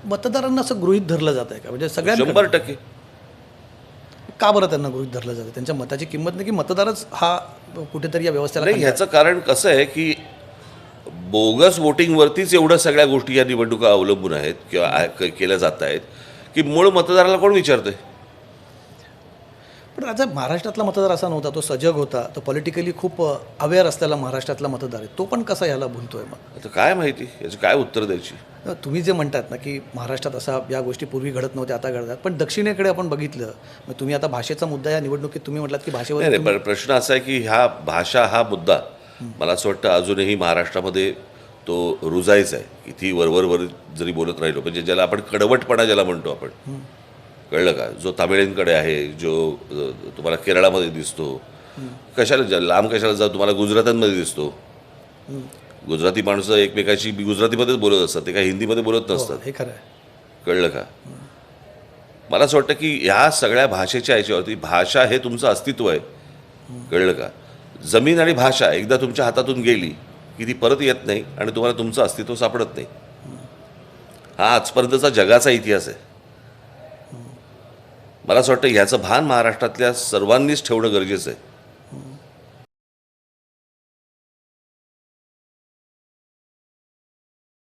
मतदारांना असं गृहीत धरलं जात आहे का? म्हणजे सगळ्यांना 100% का बरं त्यांना गृहीत धरलं जातं? त्यांच्या मताची किंमत नाही की मतदारच हा कुठेतरी या व्यवस्थेला नाही. ह्याचं कारण कसं आहे की बोगस वोटिंगवरतीच एवढ्या सगळ्या गोष्टी या निवडणुका अवलंबून आहेत किंवा केल्या जात आहेत की मूळ मतदाराला कोण विचारतंय? पण आता महाराष्ट्रातला मतदार असा नव्हता, तो सजग होता, तो पॉलिटिकली खूप अवेअर असलेला महाराष्ट्रातला मतदार आहे, तो पण कसा याला भुलतोय मग? आता काय माहिती याची काय उत्तर द्यायची. तुम्ही जे म्हणतात ना की महाराष्ट्रात असा या गोष्टी पूर्वी घडत नव्हत्या, आता घडतात, पण दक्षिणेकडे आपण बघितलं, मग तुम्ही आता भाषेचा मुद्दा या निवडणुकीत तुम्ही म्हटलात की भाषेवर नाही पण प्रश्न असा आहे की ह्या भाषा हा मुद्दा मला असं वाटतं अजूनही महाराष्ट्रामध्ये तो रुजायचा आहे. किती वरवर जरी बोलत राहिलो म्हणजे ज्याला आपण कडवटपणा ज्याला म्हणतो आपण, कळलं का, जो तामिळींकडे आहे, जो तुम्हाला केरळामध्ये दिसतो, कशाला लांब कशाला जा, तुम्हाला गुजरातांमध्ये दिसतो. गुजराती माणसं एकमेकाशी गुजरातीमध्येच बोलत असतात, ते काय हिंदीमध्ये बोलत नसतात. हे खरं आहे. कळलं का. मला असं वाटतं की ह्या सगळ्या भाषेच्या ह्याच्यावरती भाषा हे तुमचं अस्तित्व आहे. कळलं का. जमीन आणि भाषा एकदा तुमच्या हातातून गेली की ती परत येत नाही आणि तुम्हाला तुमचं अस्तित्व सापडत नाही. हा आजपर्यंतचा जगाचा इतिहास आहे. मला असं वाटतं ह्याचं भान महाराष्ट्रातल्या सर्वांनीच ठेवणं गरजेचं आहे.